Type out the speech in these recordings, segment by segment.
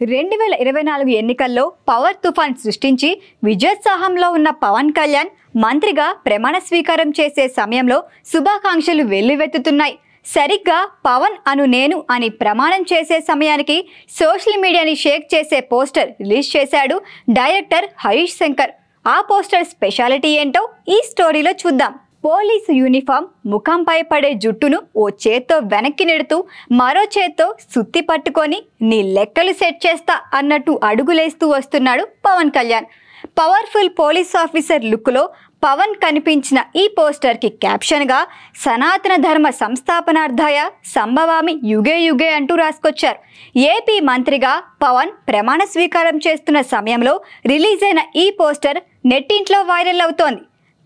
2024 ఎన్నికల్లో పవర్ తుఫాన్ సృష్టించి విజయోత్సాహంలో ఉన్న పవన్ కళ్యాణ్ మంత్రిగా ప్రమాణ స్వీకారం చేసే సమయంలో శుభాకాంక్షలు వెల్లువెత్తుతున్నాయి. సరిగ్గా పవన్ అను నేను అని ప్రమాణం చేసే సమయానికి సోషల్ మీడియాని షేక్ చేసే పోస్టర్ రిలీజ్ చేశాడు డైరెక్టర్ హరీష్ శంకర్. ఆ పోస్టర్ స్పెషాలిటీ ఏంటో ఈ స్టోరీలో చూద్దాం. పోలీసు యూనిఫామ్, ముఖంపై పడే జుట్టును ఓ చేత్తో వెనక్కి నెడుతూ మరో చేత్తో సుత్తి పట్టుకొని నీ లెక్కలు సెట్ చేస్తా అన్నట్టు అడుగులేస్తూ వస్తున్నాడు Pawan Kalyan. Powerful police officer లుక్లో పవన్ కనిపించిన ఈ పోస్టర్కి క్యాప్షన్గా సనాతన ధర్మ సంస్థాపనార్థాయ సంభవామి యుగే యుగే అంటూ రాసుకొచ్చారు. ఏపీ మంత్రిగా పవన్ ప్రమాణ స్వీకారం చేస్తున్న సమయంలో రిలీజ్ అయిన ఈ పోస్టర్ నెట్టింట్లో వైరల్ అవుతోంది.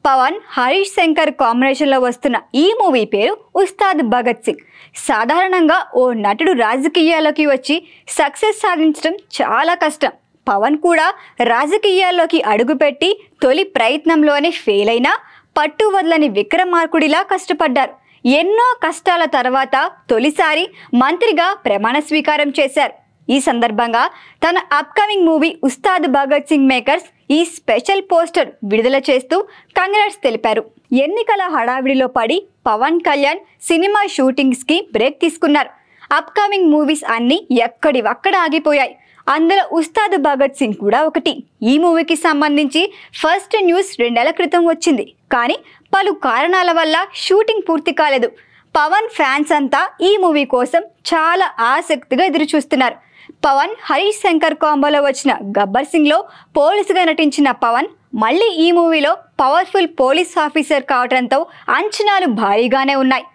పవన్, హరీష్ శంకర్ కాంబినేషన్లో వస్తున్న ఈ మూవీ పేరు ఉస్తాద్ భగత్ సింగ్. సాధారణంగా ఓ నటుడు రాజకీయాల్లోకి వచ్చి సక్సెస్ సాధించడం చాలా కష్టం. పవన్ కూడా రాజకీయాల్లోకి అడుగుపెట్టి తొలి ప్రయత్నంలోనే ఫెయిల్ అయినా పట్టు వదలని విక్రమార్కుడిలా కష్టపడ్డారు. ఎన్నో కష్టాల తర్వాత తొలిసారి మంత్రిగా ప్రమాణ స్వీకారం చేశారు. ఈ సందర్భంగా తన upcoming movie Ustaad Bhagat Singh makers ఈ స్పెషల్ పోస్టర్ విడుదల చేస్తూ కంగ్రాట్స్ తెలిపారు. ఎన్నికల హడావిడిలో పడి పవన్ కళ్యాణ్ సినిమా షూటింగ్స్కి బ్రేక్ తీసుకున్నారు. అప్కమింగ్ మూవీస్ అన్నీ ఎక్కడివక్కడ ఆగిపోయాయి. అందులో ఉస్తాద్ భగత్ సింగ్ కూడా ఒకటి. ఈ మూవీకి సంబంధించి ఫస్ట్ న్యూస్ 2 నెలల క్రితం వచ్చింది. కానీ పలు కారణాల వల్ల షూటింగ్ పూర్తి కాలేదు. పవన్ ఫ్యాన్స్ అంతా ఈ మూవీ కోసం చాలా ఆసక్తిగా ఎదురు చూస్తున్నారు. పవన్, హరీష్ శంకర్ కాంబోలో వచ్చిన గబ్బర్ సింగ్లో పోలీసుగా నటించిన పవన్ మళ్ళీ ఈ మూవీలో పవర్ఫుల్ పోలీస్ ఆఫీసర్ కావడంతో అంచనాలు భారీగానే ఉన్నాయి.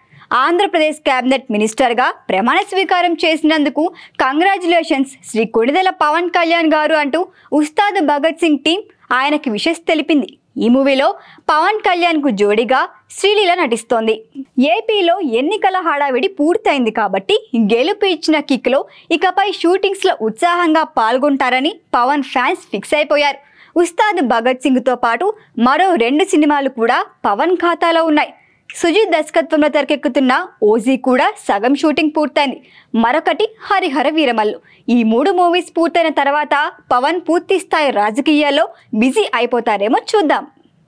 ఆంధ్రప్రదేశ్ కేబినెట్ మినిస్టర్గా ప్రమాణ స్వీకారం చేసినందుకు కంగ్రాచ్యులేషన్స్ శ్రీ కొణిదెల పవన్ కళ్యాణ్ గారు అంటూ ఉస్తాద్ భగత్ సింగ్ టీం ఆయనకి విషెస్ తెలిపింది. ఈ మూవీలో పవన్ కళ్యాణ్కు జోడీగా శ్రీలీల నటిస్తోంది. ఏపీలో ఎన్నికల హడావిడి పూర్తయింది కాబట్టి గెలుపు ఇచ్చిన కిక్లో ఇకపై షూటింగ్స్లో ఉత్సాహంగా పాల్గొంటారని పవన్ ఫ్యాన్స్ ఫిక్స్ అయిపోయారు. ఉస్తాద్ భగత్ సింగ్తో పాటు మరో 2 సినిమాలు కూడా పవన్ ఖాతాలో ఉన్నాయి. సుజిత్ దర్శకత్వంలో తెరకెక్కుతున్న ఓజీ కూడా సగం షూటింగ్ పూర్తయింది. మరొకటి హరిహర వీరమల్లు. ఈ 3 మూవీస్ పూర్తయిన తర్వాత పవన్ పూర్తి స్థాయి రాజకీయాల్లో బిజీ అయిపోతారేమో చూద్దాం.